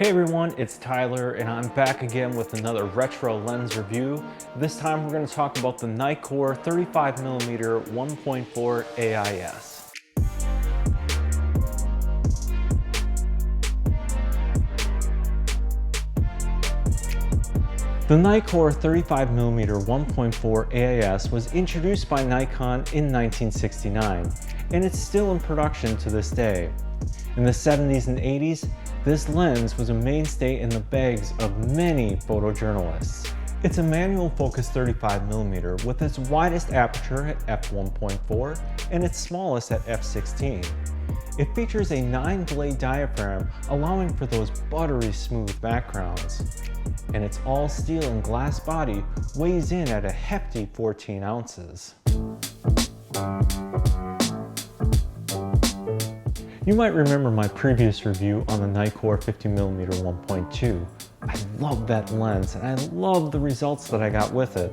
Hey everyone, it's Tyler and I'm back again with another retro lens review. This time we're going to talk about the Nikkor 35mm 1.4 AIS. The Nikkor 35mm 1.4 AIS was introduced by Nikon in 1969 and it's still in production to this day. In the 70s and 80s, this lens was a mainstay in the bags of many photojournalists. It's a manual focus 35mm with its widest aperture at f1.4 and its smallest at f16. It features a 9-blade diaphragm allowing for those buttery smooth backgrounds. And its all steel and glass body weighs in at a hefty 14 ounces. You might remember my previous review on the Nikkor 50mm 1.2. I love that lens and I love the results that I got with it.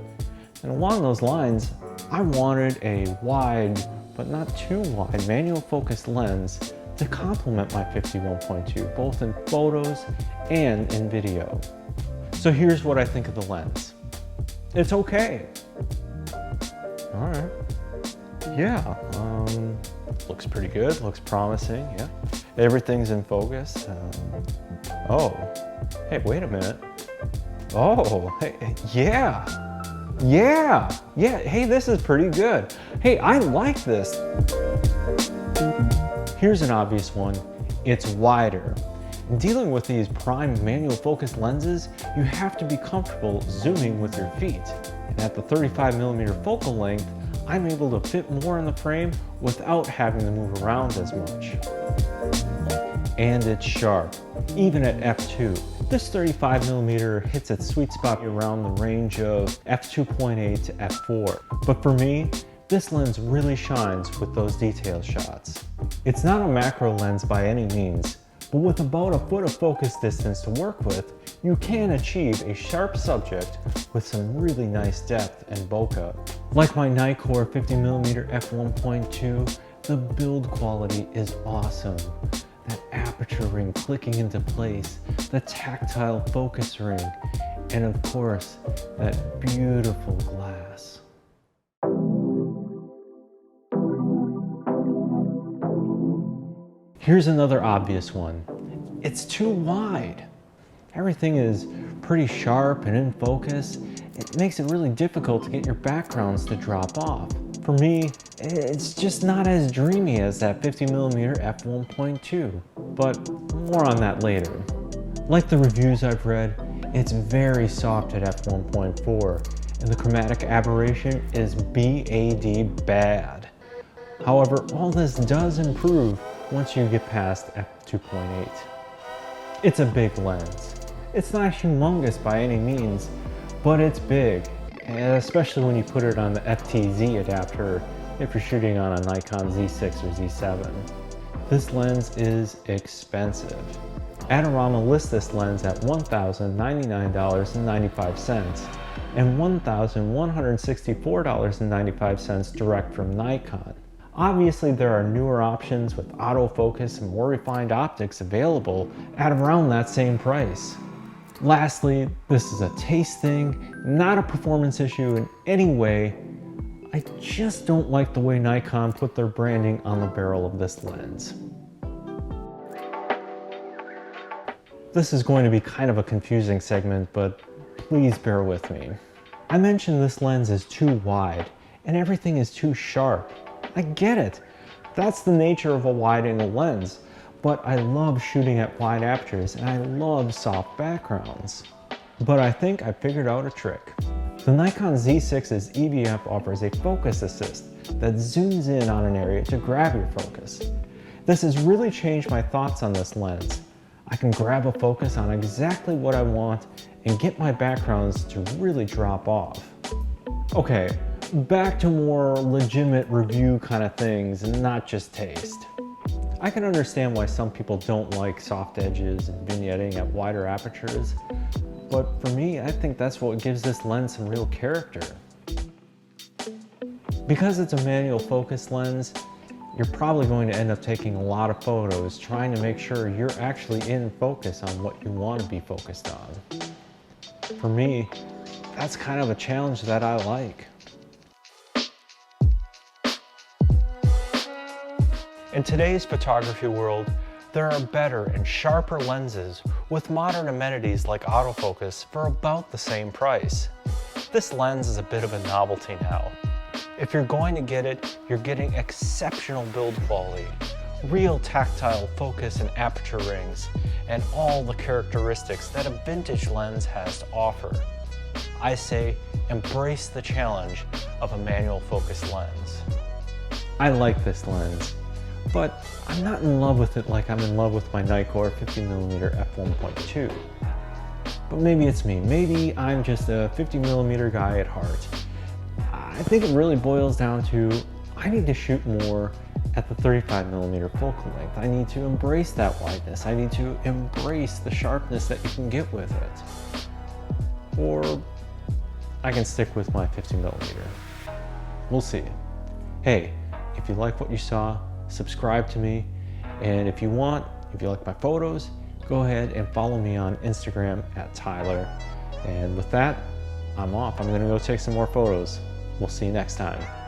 And along those lines, I wanted a wide, but not too wide, manual focus lens to complement my 51.2, both in photos and in video. So here's what I think of the lens. It's okay. All right. Yeah, looks pretty good, looks promising, yeah. Everything's in focus. Oh, hey, wait a minute. Oh, hey, yeah, hey, this is pretty good. Hey, I like this. Here's an obvious one, it's wider. In dealing with these prime manual focus lenses, you have to be comfortable zooming with your feet. And at the 35mm focal length, I'm able to fit more in the frame without having to move around as much. And it's sharp, even at f2. This 35mm hits its sweet spot around the range of f2.8 to f4. But for me, this lens really shines with those detail shots. It's not a macro lens by any means, but with about a foot of focus distance to work with, you can achieve a sharp subject with some really nice depth and bokeh. Like my Nikkor 50mm f1.2, the build quality is awesome. That aperture ring clicking into place, the tactile focus ring, and of course, that beautiful glass. Here's another obvious one. It's too wide. Everything is pretty sharp and in focus. It makes it really difficult to get your backgrounds to drop off. For me, it's just not as dreamy as that 50mm f1.2, but more on that later. Like the reviews I've read, it's very soft at f1.4, and the chromatic aberration is bad. However, all this does improve once you get past f2.8. It's a big lens. It's not humongous by any means, but it's big, especially when you put it on the FTZ adapter if you're shooting on a Nikon Z6 or Z7. This lens is expensive. Atomos lists this lens at $1,099.95 and $1,164.95 direct from Nikon. Obviously, there are newer options with autofocus and more refined optics available at around that same price. Lastly, this is a taste thing, not a performance issue in any way. I just don't like the way Nikon put their branding on the barrel of this lens. This is going to be kind of a confusing segment, but please bear with me. I mentioned this lens is too wide and everything is too sharp. I get it. That's the nature of a wide-angle lens, but I love shooting at wide apertures and I love soft backgrounds. But I think I figured out a trick. The Nikon Z6's EVF offers a focus assist that zooms in on an area to grab your focus. This has really changed my thoughts on this lens. I can grab a focus on exactly what I want and get my backgrounds to really drop off. Okay, back to more legitimate review kind of things and not just taste. I can understand why some people don't like soft edges and vignetting at wider apertures, but for me, I think that's what gives this lens some real character. Because it's a manual focus lens, you're probably going to end up taking a lot of photos trying to make sure you're actually in focus on what you want to be focused on. For me, that's kind of a challenge that I like. In today's photography world, there are better and sharper lenses with modern amenities like autofocus for about the same price. This lens is a bit of a novelty now. If you're going to get it, you're getting exceptional build quality, real tactile focus and aperture rings, and all the characteristics that a vintage lens has to offer. I say embrace the challenge of a manual focus lens. I like this lens, but I'm not in love with it like I'm in love with my Nikkor 50mm f1.2. But maybe it's me. Maybe I'm just a 50mm guy at heart. I think it really boils down to I need to shoot more at the 35mm focal length. I need to embrace that wideness. I need to embrace the sharpness that you can get with it. Or I can stick with my 50mm. We'll see. Hey, if you like what you saw, subscribe to me, and if you like my photos, go ahead and follow me on Instagram at Tyler. And with that, I'm off. I'm gonna go take some more photos. We'll see you next time.